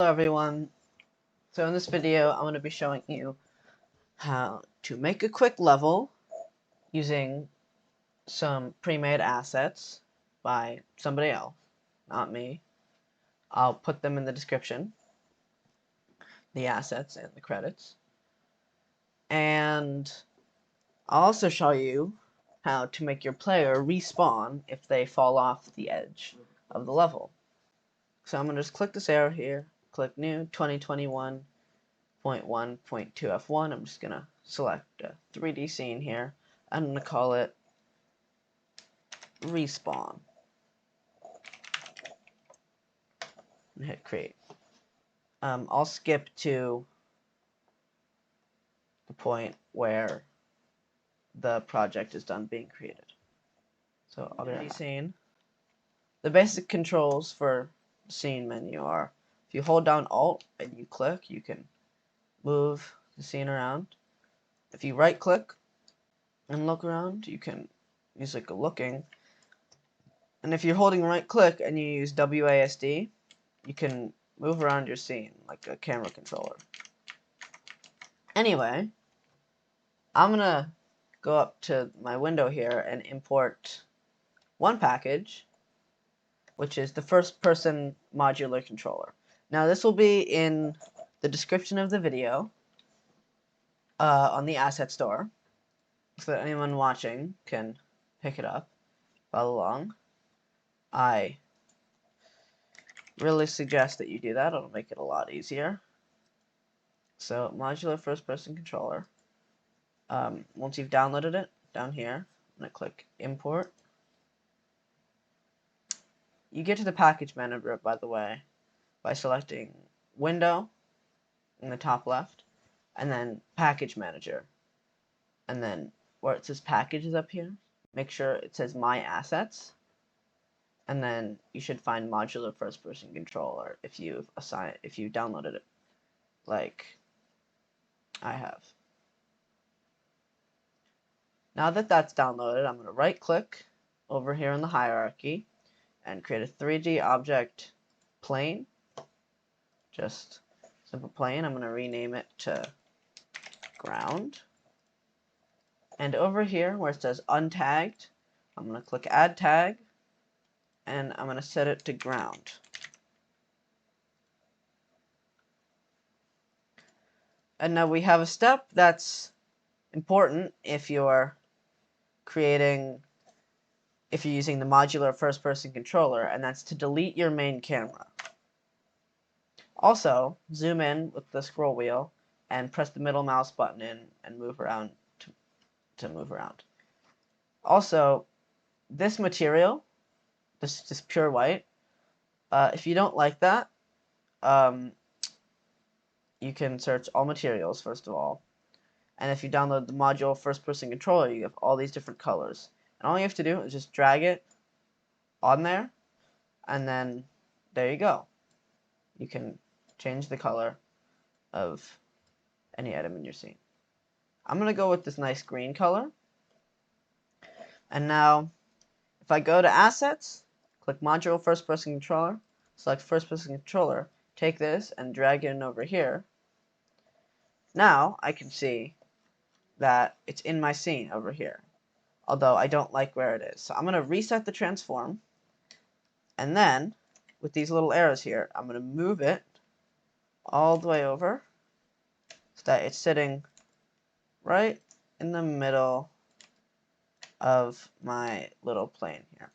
Hello everyone. So in this video I'm going to be showing you how to make a quick level using some pre-made assets by somebody else, not me. I'll put them in the description, the assets and the credits. And I'll also show you how to make your player respawn if they fall off the edge of the level. So I'm going to just click this arrow here, click new 2021.1.2 F1. I'm just going to select a 3D scene here. I'm going to call it respawn and hit create. I'll skip to the point where the project is done being created. So I'll go to scene. The basic controls for the scene menu are if you hold down Alt and you click, you can move the scene around. If you right click and look around, you can use like a looking. And if you're holding right click and you use WASD, you can move around your scene like a camera controller. Anyway, I'm gonna go up to my window here and import one package, which is the first person modular controller. Now this will be in the description of the video on the asset store, so that anyone watching can pick it up, follow along. I really suggest that you do that. It'll make it a lot easier. So modular first person controller. Once you've downloaded it, down here, I'm going to click import. You get to the package manager, by the way, by selecting window in the top left, and then package manager. And then where it says packages up here, make sure it says my assets. And then you should find modular first person controller if you've downloaded it like I have. Now that that's downloaded, I'm going to right click over here in the hierarchy and create a 3D object plane. Just simple plane. I'm going to rename it to ground. And over here where it says untagged, I'm going to click add tag and I'm going to set it to ground. And now we have a step that's important if you're using the modular first person controller, and that's to delete your main camera. Also, zoom in with the scroll wheel and press the middle mouse button in and move around to move around. Also, this material, this pure white, if you don't like that, you can search all materials first of all. And if you download the module first person controller, you have all these different colors. And all you have to do is just drag it on there, and then there you go. You can change the color of any item in your scene. I'm going to go with this nice green color. And now, if I go to Assets, click Module First Person Controller, select First Person Controller, take this and drag it in over here. Now, I can see that it's in my scene over here, although I don't like where it is. So I'm going to reset the transform, and then, with these little arrows here, I'm going to move it all the way over so that it's sitting right in the middle of my little plane here.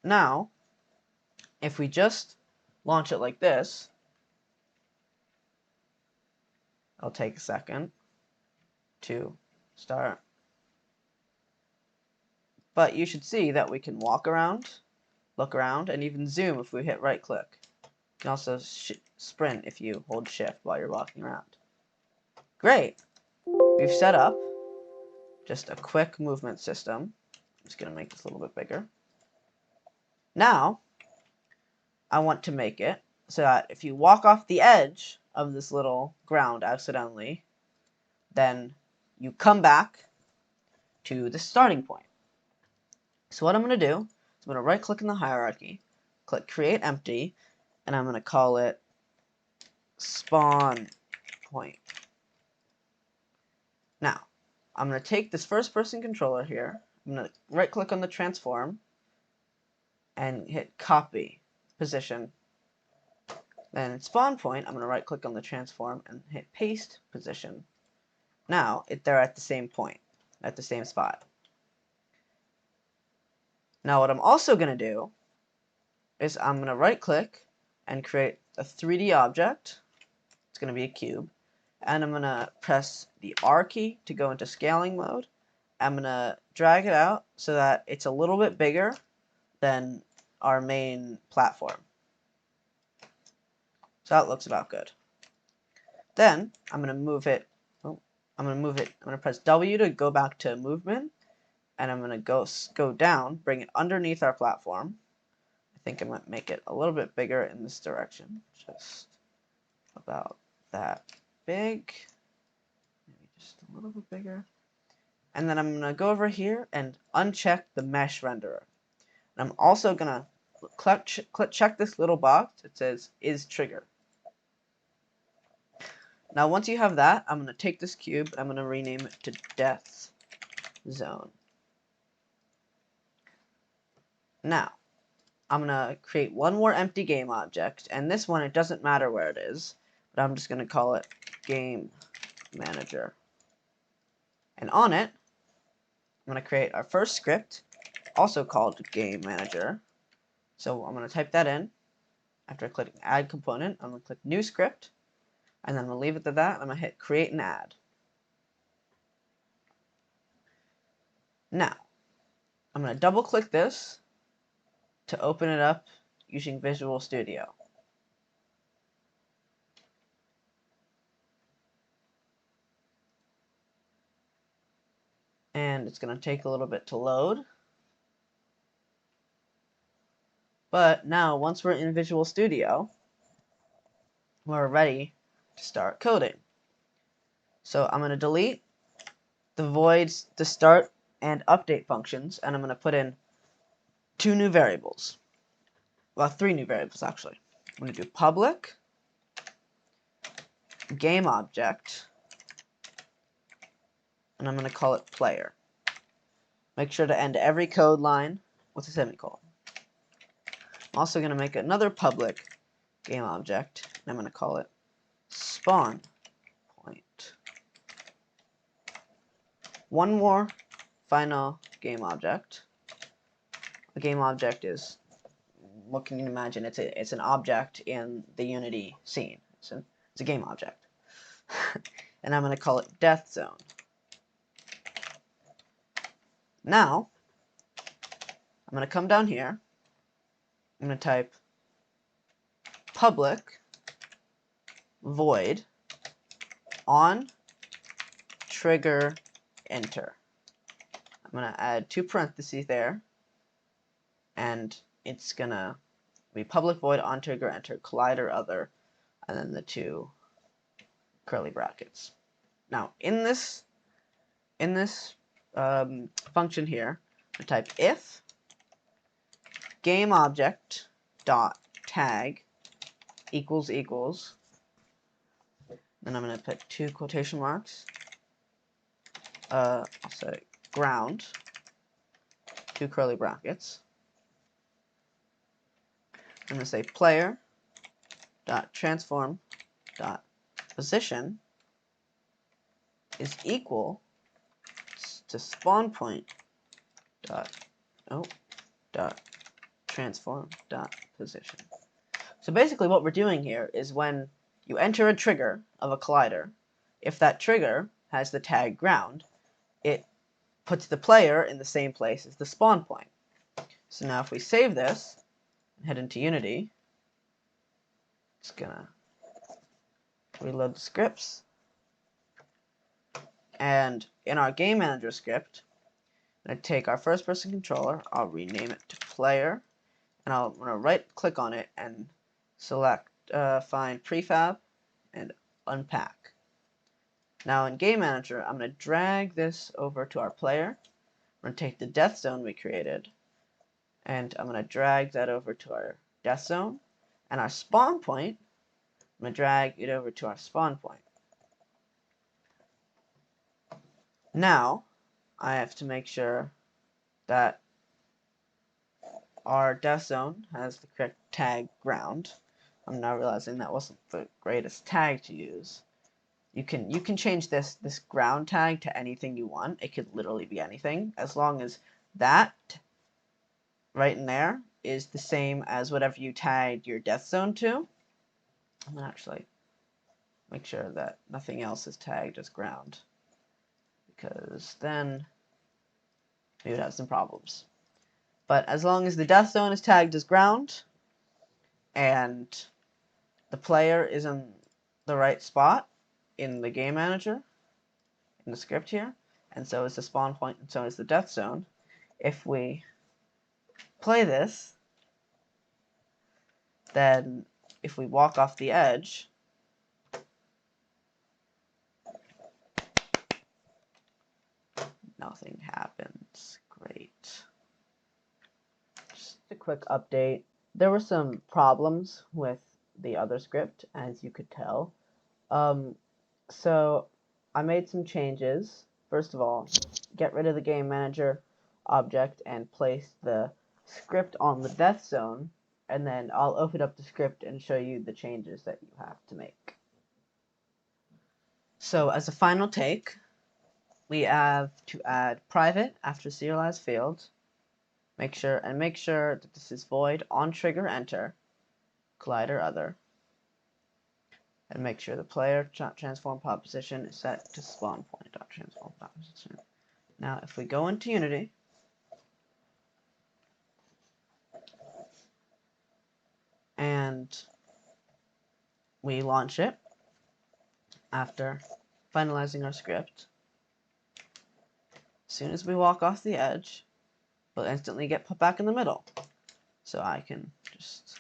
Now, if we just launch it like this, it'll take a second to start. But you should see that we can walk around, look around, and even zoom if we hit right click. You can also sprint if you hold shift while you're walking around. Great! We've set up just a quick movement system. I'm just going to make this a little bit bigger. Now, I want to make it so that if you walk off the edge of this little ground accidentally, then you come back to the starting point. So what I'm going to do is I'm going to right click in the hierarchy, click create empty, and I'm going to call it spawn point. Now, I'm going to take this first person controller here. I'm going to right click on the transform and hit copy position. Then spawn point, I'm going to right click on the transform and hit paste position. Now, they're at the same point, at the same spot. Now what I'm also going to do is I'm going to right click and create a 3D object. It's going to be a cube. And I'm going to press the R key to go into scaling mode. I'm going to drag it out so that it's a little bit bigger than our main platform. So that looks about good. Then I'm going to move it. I'm going to press W to go back to movement. And I'm going to go down, bring it underneath our platform. I think I might make it a little bit bigger in this direction. Just about that big. Maybe just a little bit bigger. And then I'm going to go over here and uncheck the mesh renderer. And I'm also going to check this little box that says is trigger. Now once you have that, I'm going to take this cube and I'm going to rename it to death zone. Now, I'm going to create one more empty game object, and this one, it doesn't matter where it is, but I'm just going to call it game manager. And on it, I'm going to create our first script, also called game manager. So I'm going to type that in. After clicking add component, I'm going to click new script, and then I'm going to leave it to that, and I'm going to hit create and add. Now, I'm going to double click this to open it up using Visual Studio. And it's going to take a little bit to load. But now, once we're in Visual Studio, we're ready to start coding. So I'm going to delete the voids, the start and update functions, and I'm going to put in 2 new variables. Well, 3 new variables, actually. I'm going to do public, game object, and I'm going to call it player. Make sure to end every code line with a semicolon. I'm also going to make another public game object, and I'm going to call it spawn point. One more final game object. A game object is, what can you imagine? It's an object in the Unity scene. It's a game object. And I'm going to call it death zone. Now, I'm going to come down here. I'm going to type public void on trigger enter. I'm going to add 2 parentheses there, and it's going to be public void on trigger enter collider other, and then the 2 curly brackets. Now in this function here, I type if game object dot tag equals equals, then I'm going to put 2 quotation marks. I'll say ground, 2 curly brackets. I'm going to say player dot transform dot position is equal to spawn point dot transform dot position. So basically what we're doing here is when you enter a trigger of a collider, if that trigger has the tag ground, it puts the player in the same place as the spawn point. So now if we save this and head into Unity, it's gonna reload the scripts, and in our game manager script, I'm going to take our first person controller, I'll rename it to player, and I'm going to right click on it and select find prefab and unpack. Now in game manager, I'm going to drag this over to our player. I'm going to take the death zone we created, and I'm going to drag that over to our death zone, and our spawn point, I'm going to drag it over to our spawn point. Now, I have to make sure that our death zone has the correct tag ground. I'm now realizing that wasn't the greatest tag to use. You can change this ground tag to anything you want. It could literally be anything, as long as that right in there is the same as whatever you tagged your death zone to. I'm gonna actually make sure that nothing else is tagged as ground, because then we would have some problems. But as long as the death zone is tagged as ground and the player is in the right spot in the game manager, in the script here, and so is the spawn point, and so is the death zone, if we play this, then if we walk off the edge, nothing happens. Great. Just a quick update. There were some problems with the other script, as you could tell. So I made some changes. First of all, get rid of the game manager object and place the script on the death zone, and then I'll open up the script and show you the changes that you have to make. So as a final take, we have to add private after serialized field. Make sure that this is void on trigger enter, collider other, and make sure the player transform position is set to spawn point transform position. Now, if we go into Unity, and we launch it after finalizing our script, as soon as we walk off the edge, we'll instantly get put back in the middle. So I can just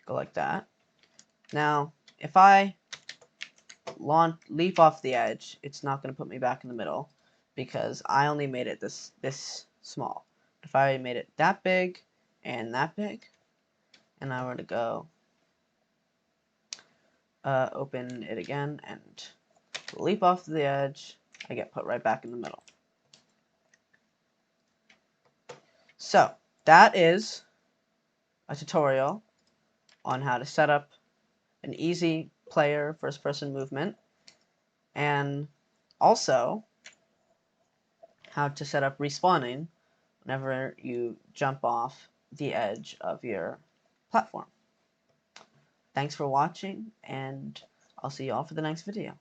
go like that. Now, if I leap off the edge, it's not going to put me back in the middle because I only made it this small. If I made it that big and that big, and I were to go open it again and leap off the edge, I get put right back in the middle. So that is a tutorial on how to set up an easy player first-person movement, and also how to set up respawning whenever you jump off the edge of your platform. Thanks for watching, and I'll see you all for the next video.